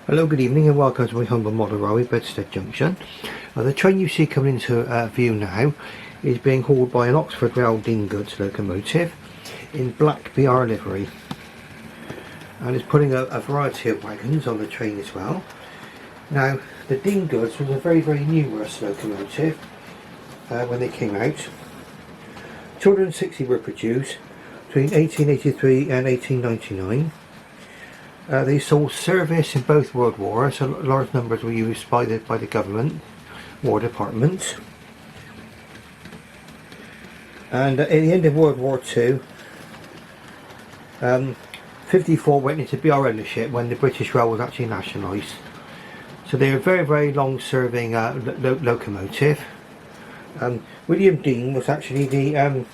Hello, good evening and welcome to my humble model railway, Bedstead Junction. The train you see coming into view now is being hauled by an Oxford Rail Dean Goods locomotive in black BR livery, and it's putting a variety of wagons on the train as well. Now, the Dean Goods was a very numerous locomotive when they came out. 260 were produced between 1883 and 1899. They saw service in both World Wars, so large numbers were used by the government, war departments. And at the end of World War II, 54 went into BR ownership when the British Rail was actually nationalised. So they were a very long serving locomotive. William Dean was actually the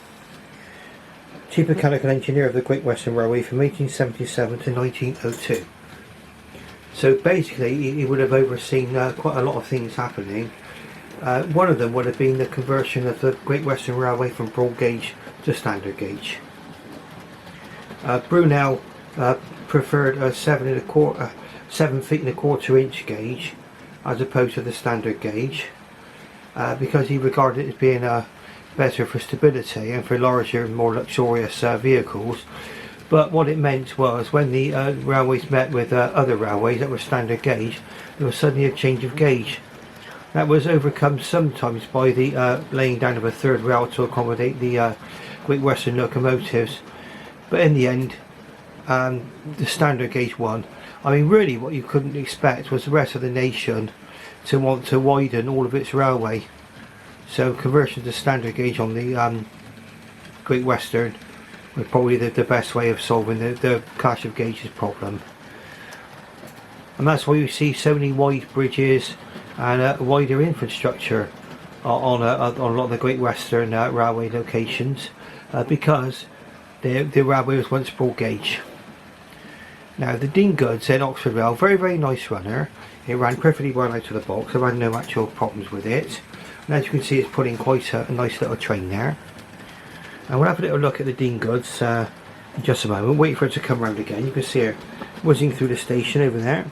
Chief Mechanical Engineer of the Great Western Railway from 1877 to 1902. So basically he would have overseen quite a lot of things happening. One of them would have been the conversion of the Great Western Railway from broad gauge to standard gauge. Brunel preferred a 7 feet and a quarter inch gauge as opposed to the standard gauge because he regarded it as being better for stability and for larger, more luxurious vehicles. But what it meant was when the railways met with other railways that were standard gauge, there was suddenly a change of gauge. That was overcome sometimes by the laying down of a third rail to accommodate the Great Western locomotives, but in the end the standard gauge won. I mean, really what you couldn't expect was the rest of the nation to want to widen all of its railway. So conversion to standard gauge on the Great Western was probably the best way of solving the clash of gauges problem. And that's why you see so many wide bridges and wider infrastructure on a lot of the Great Western railway locations, because the railway was once broad gauge. Now the Dean Goods in Oxford Rail, very nice runner. It ran perfectly well out of the box. I've had no actual problems with it. And as you can see, it's putting quite a nice little train there. And we'll have a little look at the Dean Goods in just a moment. Wait for it to come round again. You can see her whizzing through the station over there.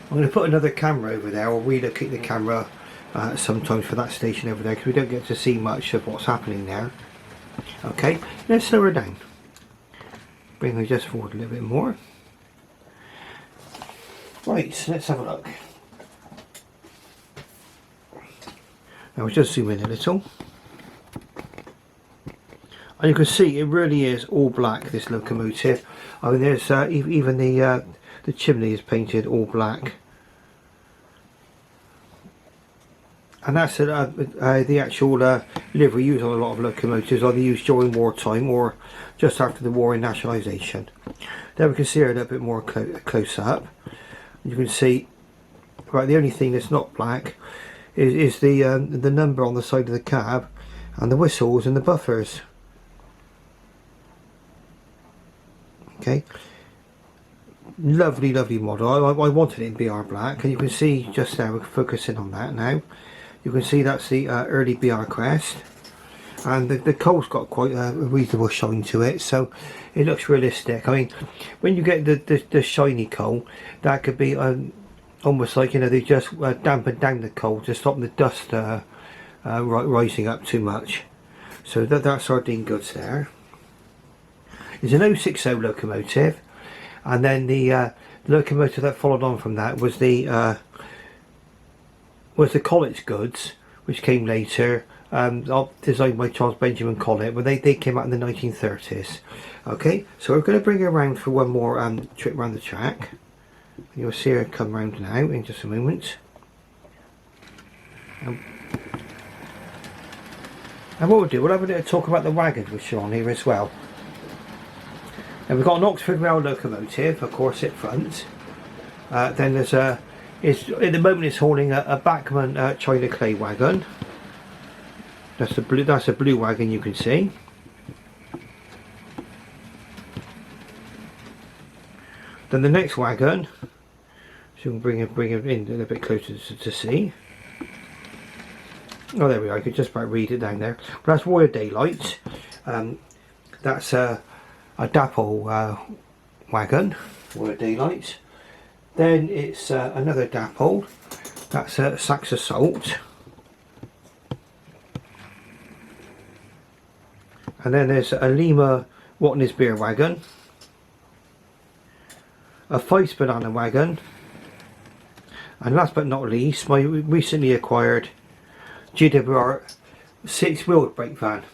I'm going to put another camera over there, or relocate the camera sometimes for that station over there, because we don't get to see much of what's happening there. Okay, let's slow her down. Bring her just forward a little bit more. Right, so let's have a look. Now we'll just zoom in a little. And you can see it really is all black, this locomotive. I mean, there's even the chimney is painted all black. And that's the actual livery used on a lot of locomotives, either used during wartime or just after the war in nationalisation. There we can see her a little bit more close up. You can see, right, the only thing that's not black is the number on the side of the cab and the whistles and the buffers. Okay, lovely model. I wanted it in BR black, and you can see just there, we're focusing on that now. You can see that's the early BR crest, and the coal's got quite a reasonable shine to it, so it looks realistic. I mean, when you get the shiny coal, that could be almost like, you know, they just dampen down the coal to stop the dust rising up too much. So that's our Dean Goods there. It's an 060 locomotive, and then the locomotive that followed on from that was the Collett Goods, which came later, designed by Charles Benjamin Collett, but they came out in the 1930s. Okay, so we're going to bring her around for one more trip around the track. You'll see her come round now in just a moment. And what we'll do, we'll have a little talk about the wagons which are on here as well. Now we've got an Oxford Rail locomotive, of course, at front. Then there's at the moment it's hauling a Bachmann China clay wagon. That's a blue wagon, you can see. Then the next wagon, so we can bring it in a little bit closer to see. Oh, there we are. I could just about read it down there. But that's Royal Daylight. That's a dapple wagon or a daylight. Then it's another dapple, that's a sacks of salt. And then there's a Lima Watney's beer wagon, a Feist banana wagon, and last but not least, my recently acquired GWR 6-wheeled brake van.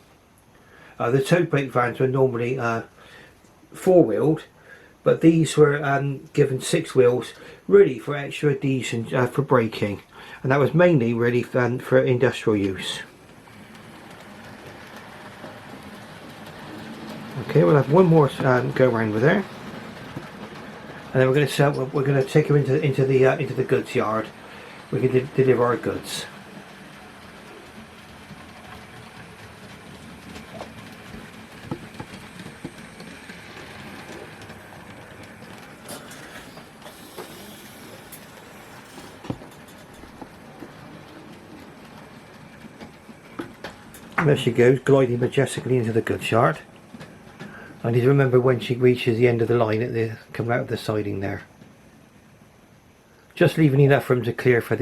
The tow brake vans were normally 4-wheeled, but these were given 6 wheels, really for extra adhesion for braking, and that was mainly really for industrial use. Okay, we'll have one more go around with her, and then we're going to take her into the goods yard. We can deliver our goods. And there she goes, gliding majestically into the goods yard. I need to remember when she reaches the end of the line at the coming out of the siding there. Just leaving enough room to clear for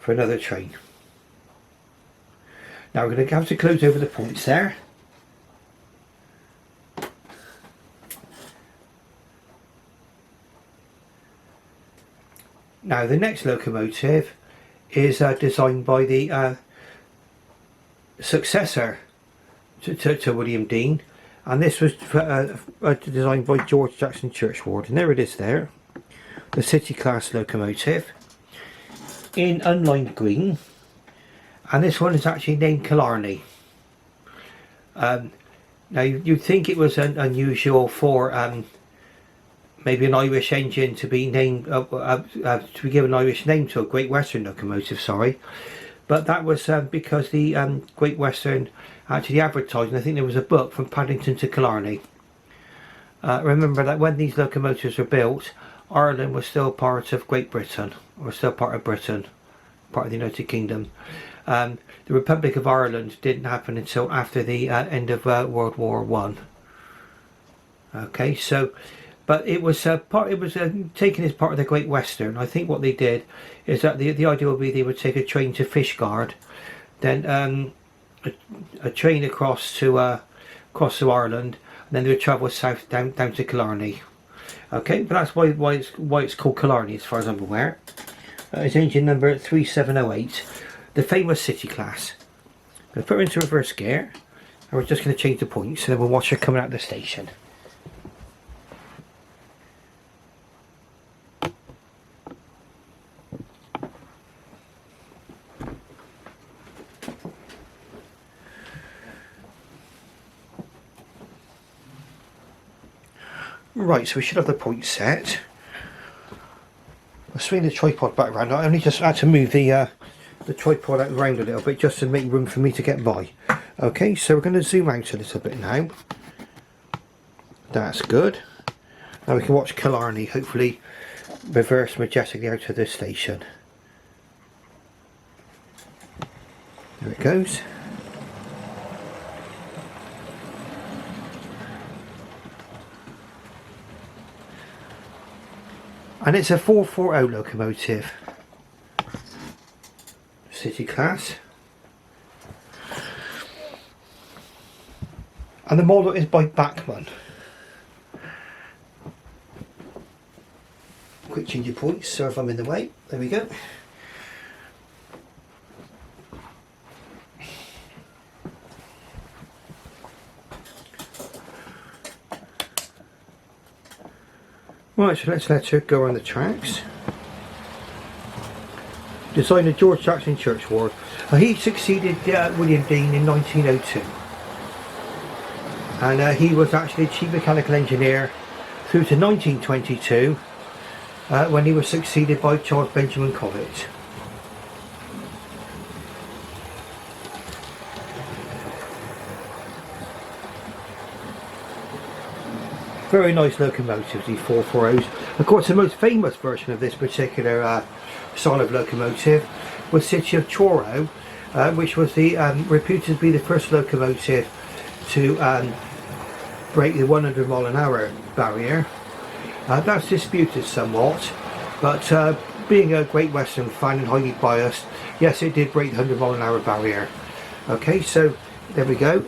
another train. Now we're going to have to close over the points there. Now the next locomotive is designed by the successor to William Dean, and this was designed by George Jackson Churchward, and there it is there, the City Class locomotive in unlined green, and this one is actually named Killarney. Now you'd think it was unusual for maybe an Irish engine to be named to be given an Irish name to a Great Western locomotive, sorry, but that was because the Great Western actually advertised, and I think there was a book from Paddington to Killarney. Remember that when these locomotives were built, Ireland was still part of Great Britain, or still part of Britain, part of the United Kingdom. The Republic of Ireland didn't happen until after the end of World War One. Okay, so, but it was taken as part of the Great Western. I think what they did is that the idea would be they would take a train to Fishguard, then a train across to Ireland, and then they would travel south down to Killarney. Okay, but that's why it's called Killarney as far as I'm aware. It's engine number 3708, the famous City Class. I'm going to put her into reverse gear, and we're just going to change the points, and then we'll watch her coming out of the station. Right, so we should have the points set. I'll swing the tripod back around. I only just had to move the tripod out around a little bit just to make room for me to get by. Okay, so we're going to zoom out a little bit now. That's good. Now we can watch Killarney hopefully reverse majestically out of this station. There it goes. And it's a 440 locomotive, City Class, and the model is by Bachmann. Quick change of points, so if I'm in the way, there we go. Right, so let's let her go on the tracks. Designer George Jackson Churchward. He succeeded William Dean in 1902. And he was actually chief mechanical engineer through to 1922 when he was succeeded by Charles Benjamin Collett. Very nice locomotives, these 440s. Of course, the most famous version of this particular style of locomotive was City of Truro, which was reputed to be the first locomotive to break the 100 mph barrier. That's disputed somewhat, but being a Great Western fan and highly biased, yes, it did break the 100 mph barrier. Okay, so there we go.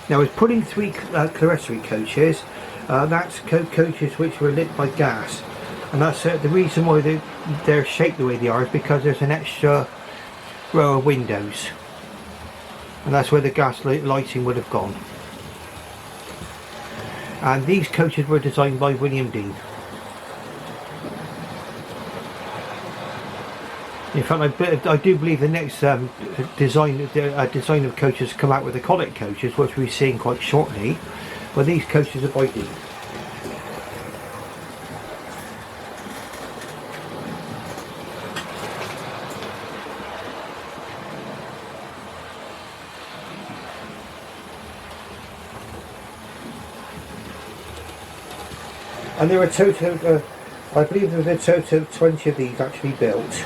Now it's putting 3 Killarney coaches. That's coaches which were lit by gas, and that's the reason why they're shaped the way they are, is because there's an extra row of windows, and that's where the gas lighting would have gone. And these coaches were designed by William Dean. In fact, I do believe the next design of coaches come out with the Collet coaches, which we'll be seeing quite shortly. But these coaches are by Dean. And there were a total, I believe there was a total of 20 of these actually built.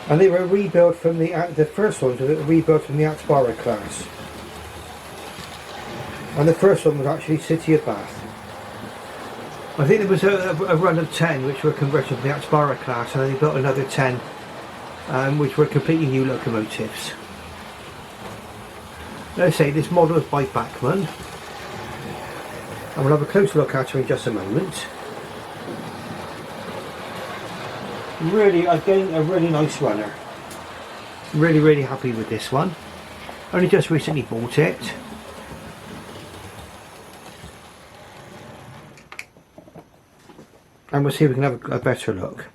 And they were rebuilt from the first ones were rebuilt from the Atspara class. And the first one was actually City of Bath. I think there was a run of 10 which were converted to the Atspara class, and then they built another 10 which were completely new locomotives. Let's say this model is by Bachmann, and we'll have a closer look at her in just a moment. Really, again, a really nice runner. Really happy with this one. Only just recently bought it. And we'll see if we can have a better look.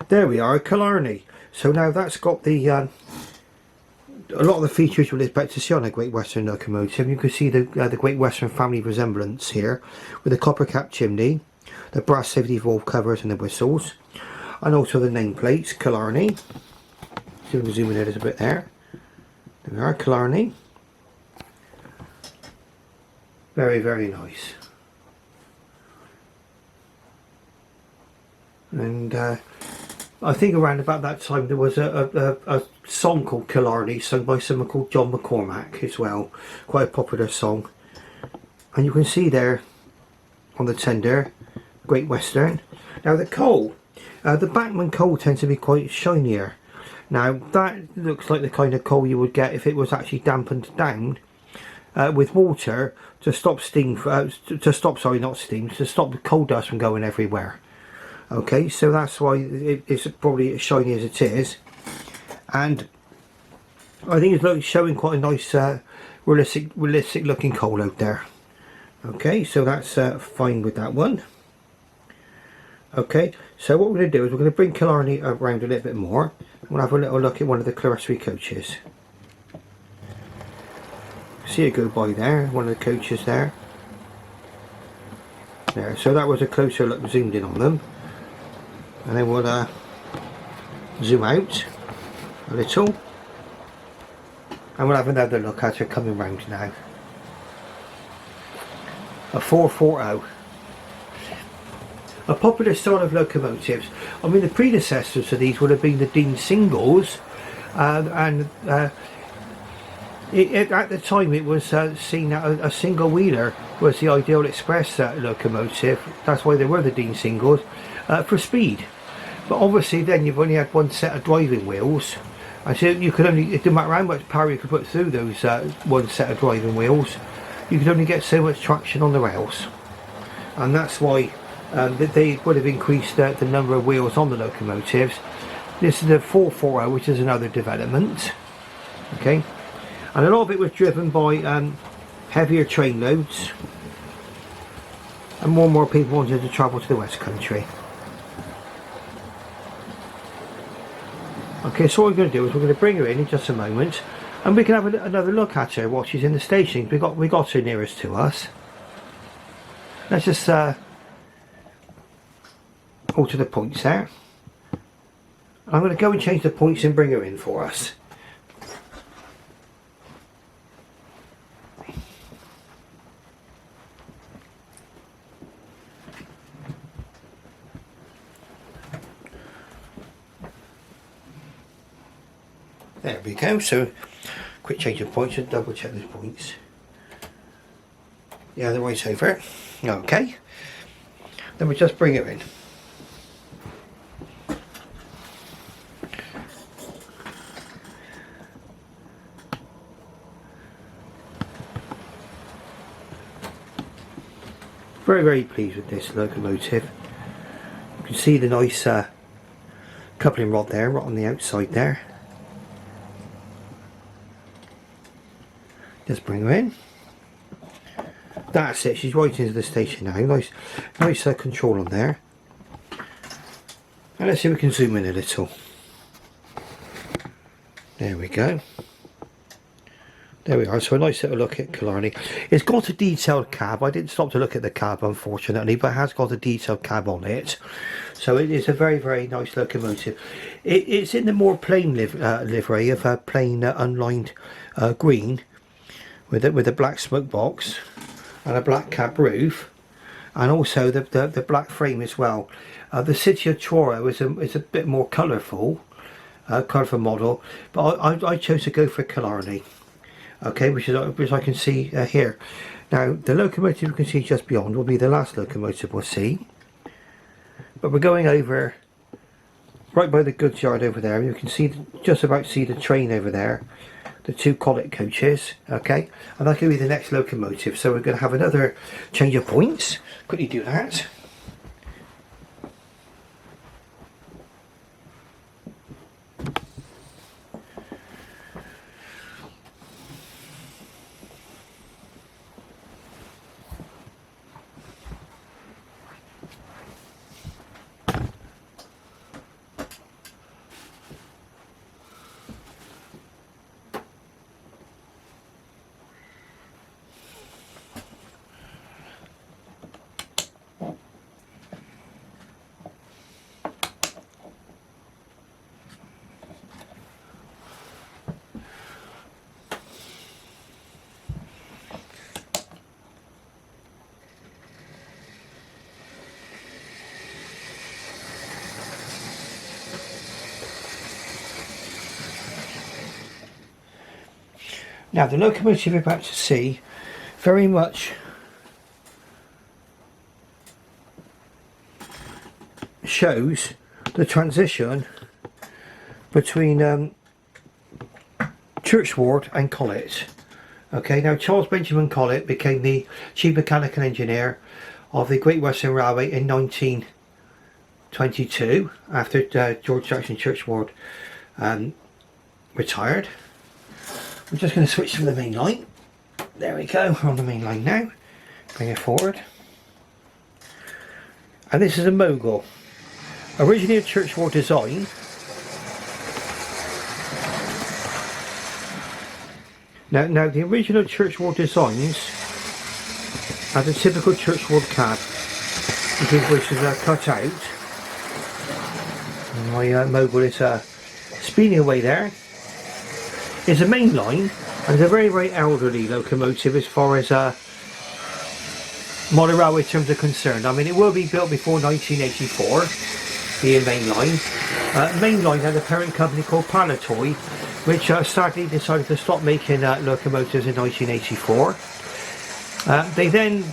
There we are, Killarney. So now that's got the a lot of the features you'll expect to see on a Great Western locomotive. You can see the Great Western family resemblance here, with the copper cap chimney, the brass safety valve covers and the whistles, and also the nameplates, Killarney. See if we can zoom in a little bit there. There we are, Killarney. Very nice. And I think around about that time there was a song called Killarney, sung by someone called John McCormack as well. Quite a popular song. And you can see there on the tender, Great Western. Now the coal, the Bachmann coal tends to be quite shinier. Now that looks like the kind of coal you would get if it was actually dampened down with water to stop steam, to stop the coal dust from going everywhere. Okay, so that's why it's probably as shiny as it is, and I think it's showing quite a nice realistic looking coal out there. Okay, so that's fine with that one. Okay, so what we're going to do is we're going to bring Killarney around a little bit more. We'll have a little look at one of the Killarney coaches. See it go by there, one of the coaches there. There, so that was a closer look, zoomed in on them. And then we'll zoom out a little, and we'll have another look at her coming round now. A 440. A popular style of locomotives. I mean, the predecessors to these would have been the Dean singles, and at the time it was seen that a single wheeler was the ideal express locomotive. That's why they were the Dean singles, for speed. But obviously then you've only had one set of driving wheels, and so you could only, it didn't matter how much power you could put through those one set of driving wheels, you could only get so much traction on the rails. And that's why they would have increased the number of wheels on the locomotives. This is the 440, which is another development. Okay, and a lot of it was driven by heavier train loads, and more people wanted to travel to the West Country. Okay, so what we're going to do is we're going to bring her in just a moment, and we can have another look at her while she's in the station. We got her nearest to us. Let's just alter the points there. I'm going to go and change the points and bring her in for us. There we go. So quick change of points and double check those points. The other way's over. Okay. Then we just bring it in. Very, very pleased with this locomotive. You can see the nice coupling rod there, right on the outside there. Just bring her in. That's it, she's right into the station now. Nice control on there. And let's see if we can zoom in a little. There we go. There we are, so a nice little look at Killarney. It's got a detailed cab. I didn't stop to look at the cab, unfortunately, but it has got a detailed cab on it. So it is a very, very nice locomotive. It's in the more plain livery of a plain unlined green with a black smoke box and a black cab roof, and also the black frame as well. The City of Truro is a bit more colourful model, but I chose to go for Killarney. Okay, which I can see here. Now the locomotive you can see just beyond will be the last locomotive we'll see, but we're going over right by the goods yard over there. You can see just about see the train over there, the two collet coaches. Okay, and that could be the next locomotive, so we're going to have another change of points. Quickly do that. Now the locomotive you're about to see very much shows the transition between Churchward and Collet. Okay, now Charles Benjamin Collet became the chief mechanical engineer of the Great Western Railway in 1922 after George Jackson Churchward retired. I'm just going to switch to the main line. There we go, we're on the main line now. Bring it forward. And this is a Mogul. Originally a Churchward design. Now the original Churchward designs had a typical Churchward cab, which is cut out. And my Mogul is speeding away there. It's a main line and it's a very, very elderly locomotive as far as modern railway terms are concerned. I mean, it will be built before 1984, being mainline. Mainline had a parent company called Palatoy, which sadly decided to stop making locomotives in 1984. They then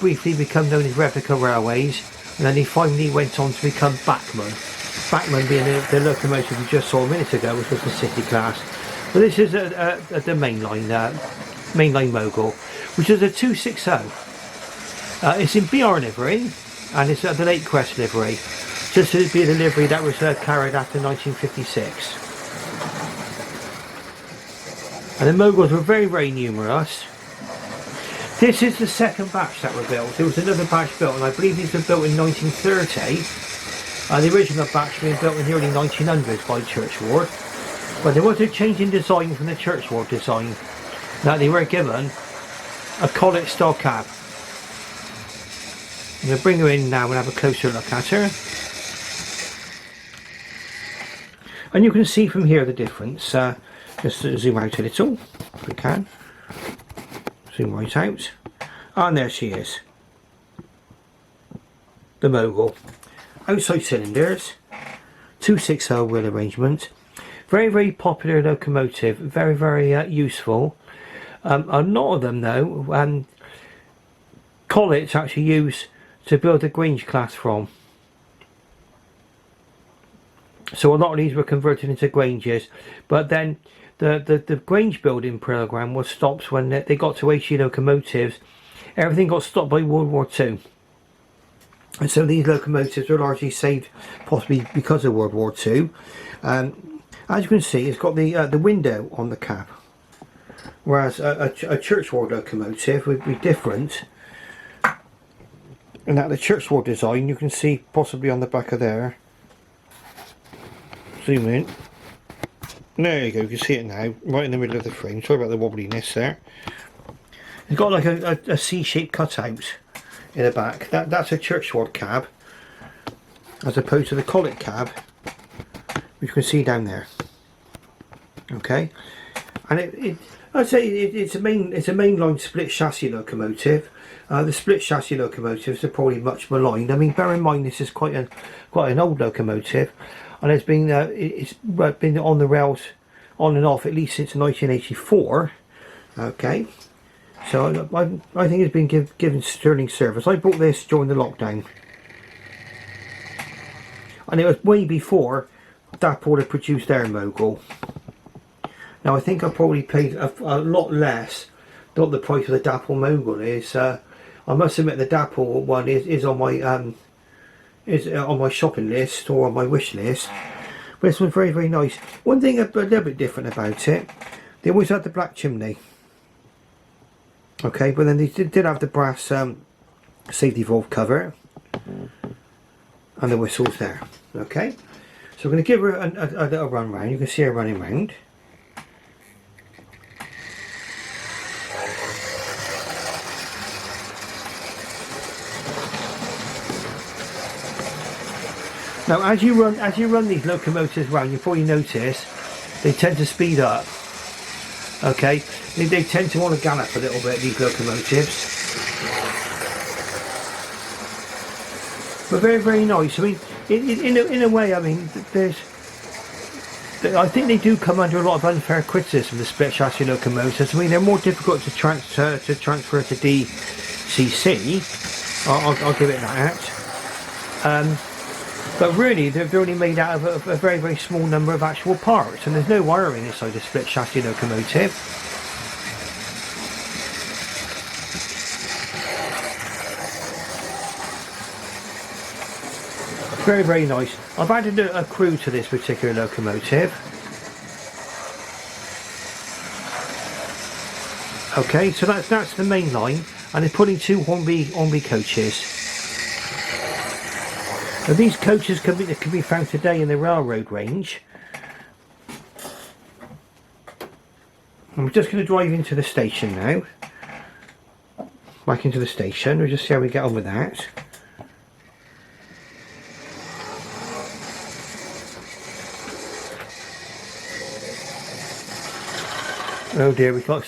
briefly become known as Replica Railways, and then they finally went on to become Bachmann. Bachmann being the locomotive we just saw a minute ago, which was the City class. But this is the mainline Mogul, which is a 260. It's in BR livery, and it's the Lake Crest livery, just to be the livery that was carried after 1956. And the Moguls were very, very numerous. This is the second batch that were built. There was another batch built, and I believe these were built in 1930. The original batch being built in the early 1900s by Churchward. But there was a change in design from the Churchward design, that they were given a collet style cab. I'm going to bring her in now and have a closer look at her. And you can see from here the difference. Just zoom out a little, if we can. Zoom right out. And there she is. The Mogul. Outside cylinders. 260 wheel arrangement. Very, very popular locomotive. Very, very useful. A lot of them, though, collets actually use to build a Grange class from. So a lot of these were converted into Granges, but then the Grange building program was stopped when they got to 80 locomotives. Everything got stopped by World War II. And so these locomotives were largely saved, possibly because of World War II. As you can see, it's got the window on the cab, whereas a Churchward locomotive would be different. And that the Churchward design, you can see possibly on the back of there. Zoom in. There you go, you can see it now, right in the middle of the frame. Sorry about the wobbliness there. It's got like a C-shaped cutout in the back. That's a Churchward cab, as opposed to the collet cab, which you can see down there. Okay, and I'd say it's a mainline split chassis locomotive. The split chassis locomotives are probably much maligned. I mean, bear in mind this is quite an old locomotive, and it's been on the rails on and off at least since 1984. Okay, so I think it's been given sterling service. I bought this during the lockdown, and it was way before Dapple had produced their Mogul. Now I think I probably paid a lot less than what the price of the Dapple Mogul is. I must admit the Dapple one is on my shopping list or on my wish list. But this one's very, very nice. One thing a little bit different about it, they always had the black chimney. Okay, but then they did have the brass safety valve cover and the whistles there. Okay, so we're going to give her a little run round. You can see her running round. Now, as you run these locomotives round, you probably notice they tend to speed up. Okay, they tend to want to gallop a little bit, these locomotives. But very, very nice. I mean, in a way, I mean, I think they do come under a lot of unfair criticism, the split chassis locomotives. I mean, they're more difficult to transfer to DCC. I'll give it that. But really, they're only made out of a very, very small number of actual parts, and there's no wiring inside the split chassis locomotive. Very, very nice. I've added a crew to this particular locomotive. Okay, so that's the main line, and they're putting two Hornby coaches. Now these coaches can be found today in the railroad range. I'm just going to drive into the station now. Back into the station. We'll just see how we get on with that. Oh dear, we've got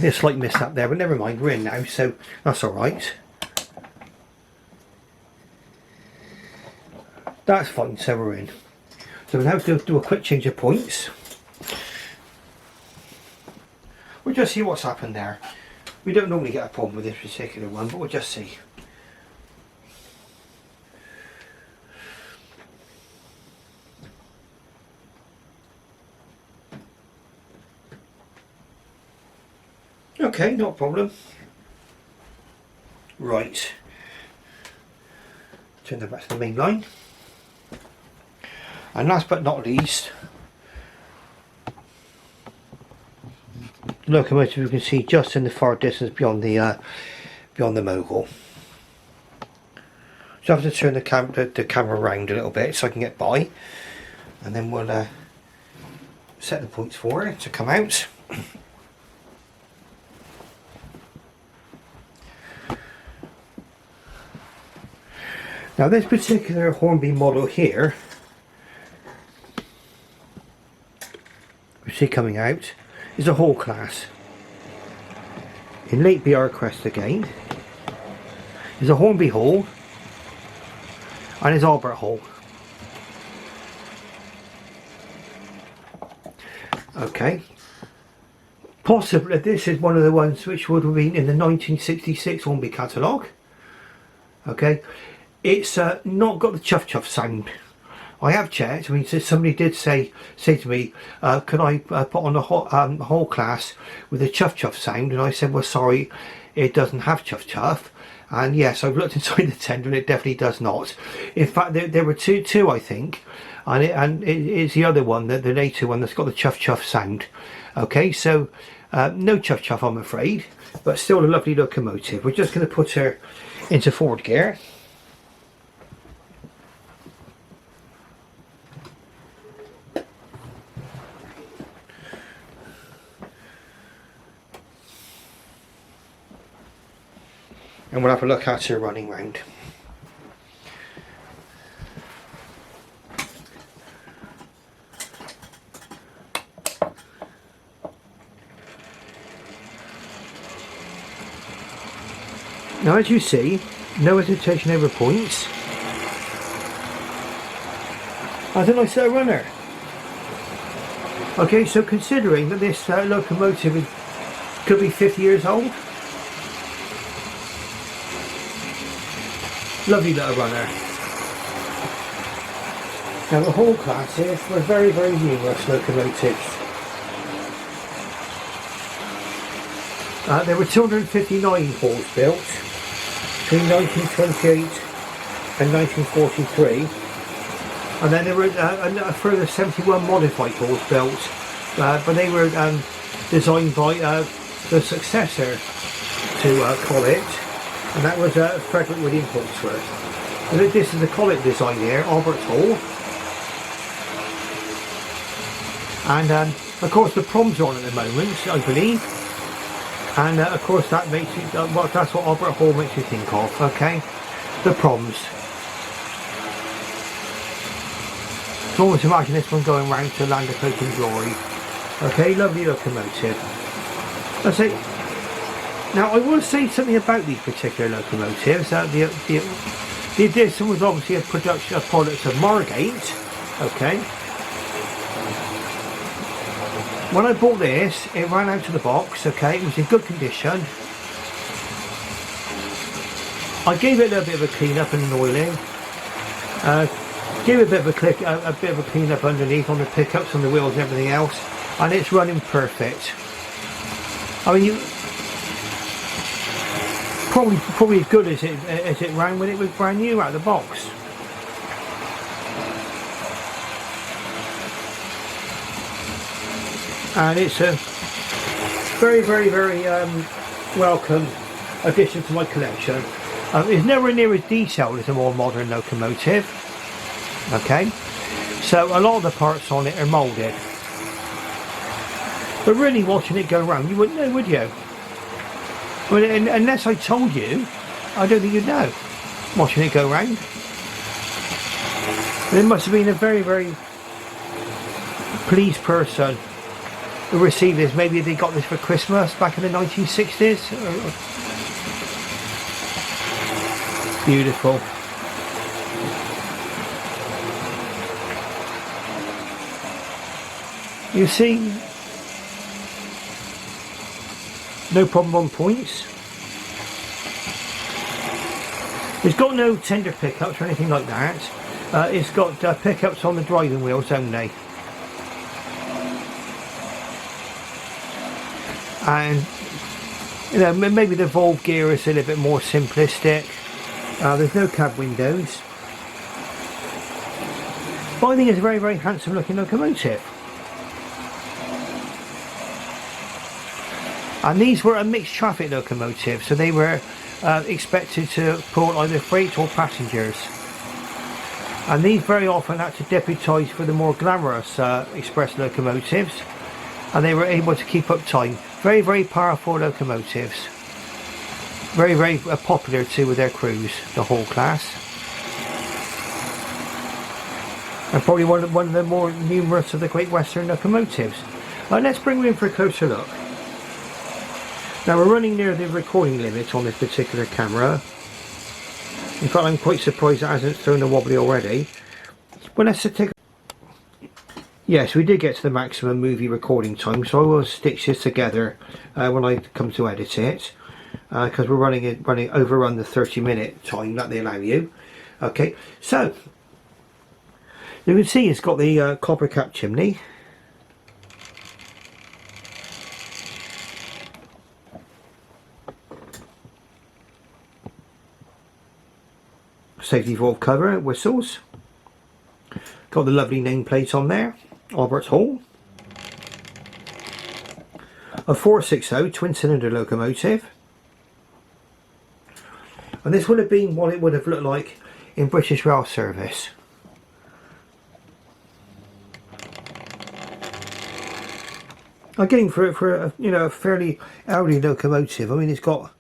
a slight mishap there, but never mind, we're in now, so that's alright. That's fine, so we're in. So we'll now do a quick change of points. We'll just see what's happened there. We don't normally get a problem with this particular one, but we'll just see. Okay, not a problem. Right. Turn that back to the main line. And last but not least, the locomotive you can see just in the far distance beyond the Mogul. So I have to turn the camera around a little bit so I can get by, and then we'll set the points for it to come out. Now this particular Hornby model here, we see coming out, is a Hall class. In late BR crest again. Is a Hornby Hall and is Albert Hall. Okay. Possibly this is one of the ones which would have been in the 1966 Hornby catalogue. Okay. It's not got the chuff chuff sound. I have checked. I mean, somebody did say to me, "Can I put on the whole class with a chuff chuff sound?" And I said, "Well, sorry, it doesn't have chuff chuff." And yes, I've looked inside the tender, and it definitely does not. In fact, there were two, I think, and it's the other one, the later one, that's got the chuff chuff sound. Okay, so no chuff chuff, I'm afraid, but still a lovely locomotive. We're just going to put her into forward gear. And we'll have a look at her running round. Now, as you see, no hesitation over points. As a nice little runner. Okay, so considering that this locomotive could be 50 years old, lovely little runner. Now the whole classes were very, very numerous locomotives. There were 259 halls built between 1928 and 1943, and then there were a further 71 modified halls built, but they were designed by the successor to Collet, and that was Frederick William Holdsworth. And this is the Collet design here, Albert Hall, and of course the proms are on at the moment, I believe. And of course that makes you, well, that's what Albert Hall makes you think of, okay? The proms. So almost imagine this one going round to Land of Hope and Glory. Okay, lovely locomotive. That's it. Now I will say something about these particular locomotives. The addition was obviously a product of Margate, okay? When I bought this, it ran out of the box, okay, it was in good condition. I gave it a little bit of a clean up and an oiling. Gave it a bit of a clean up underneath on the pickups, on the wheels and everything else, and it's running perfect. I mean, probably as good as it ran when it was brand new out of the box. And it's a very, very, very welcome addition to my collection. It's nowhere near as detailed as a more modern locomotive. Okay, so a lot of the parts on it are moulded. But really, watching it go around, you wouldn't know, would you? Well, unless I told you, I don't think you'd know. Watching it go round. It must have been a very, very pleased person who received this. Maybe they got this for Christmas back in the 1960s. Beautiful. You see, no problem on points. It's got no tender pickups or anything like that. It's got pickups on the driving wheels only. And you know, maybe the valve gear is a little bit more simplistic. There's no cab windows, but I think it's a very, very handsome looking locomotive. And these were a mixed traffic locomotive, so they were expected to pull either freight or passengers. And these very often had to deputise for the more glamorous express locomotives, and they were able to keep up time. Very, very powerful locomotives. Very, very popular too with their crews, the whole class. And probably one of the more numerous of the Great Western locomotives. Let's bring them in for a closer look. Now we're running near the recording limit on this particular camera. In fact, I'm quite surprised it hasn't thrown a wobbly already. Well, let's take. Yes, we did get to the maximum movie recording time, so I will stitch this together when I come to edit it, because we're overrun the 30-minute time that they allow you. Okay, so you can see it's got the copper cap chimney. Safety valve cover, whistles. Got the lovely nameplate on there. Albert Hall. A 460 twin cylinder locomotive. And this would have been what it would have looked like in British Rail service. Again, for a, you know, a fairly elderly locomotive. I mean, it's got,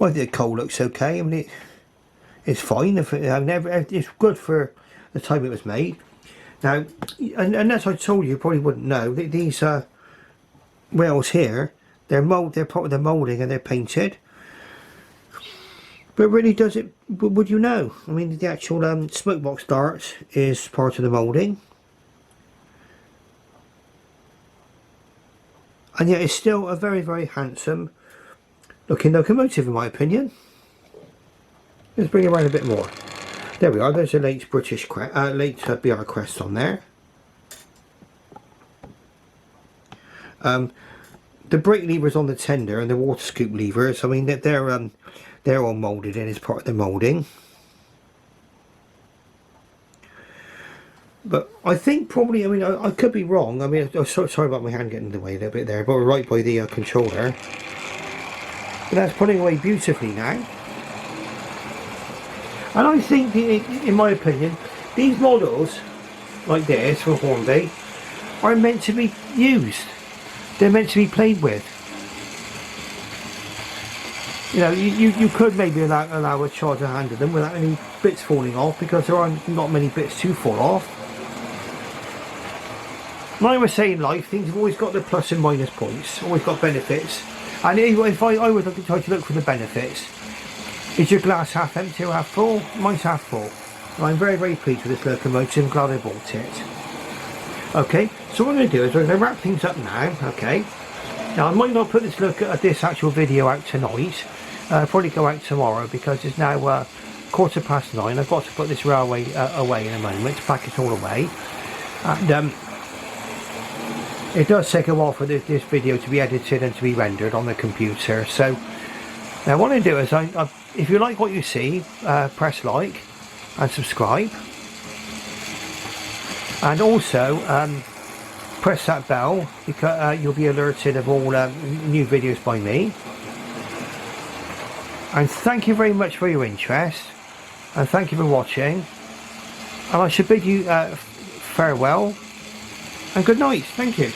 well, the coal looks okay. I mean, it's fine. It's good for the time it was made. Now, and as I told you, you probably wouldn't know, these rails here, they're part of the moulding and they're painted. But really, does it? Would you know? I mean, the actual smoke box dart is part of the moulding, and yet it's still a very, very handsome looking locomotive, in my opinion. Let's bring it around a bit more. There we are. There's a late British late BR crest on there. The brake levers on the tender and the water scoop levers, I mean, they're all moulded in as part of the moulding. But I think probably, I mean, I could be wrong. I mean, I'm sorry about my hand getting in the way a little bit there, but we're right by the controller. But that's putting away beautifully now. And I think, in my opinion, these models, like this for Hornby, are meant to be used. They're meant to be played with. You know, you could maybe allow a child to handle them without any bits falling off, because there are not many bits to fall off. Like I was saying, in life, things have always got the plus and minus points, always got benefits. And if I would try to look for the benefits. Is your glass half empty or half full? Mine's half full. And I'm very, very pleased with this locomotive. I'm glad I bought it. Okay, so what I'm going to do is we're going to wrap things up now. Okay. Now I might not put this actual video out tonight. Probably go out tomorrow, because it's now 9:15. I've got to put this railway away in a moment, to pack it all away. And it does take a while for this video to be edited and to be rendered on the computer. So now what I do is, if you like what you see, press like and subscribe, and also press that bell, because you'll be alerted of all new videos by me. And thank you very much for your interest, and thank you for watching, and I should bid you farewell and good night. Thank you.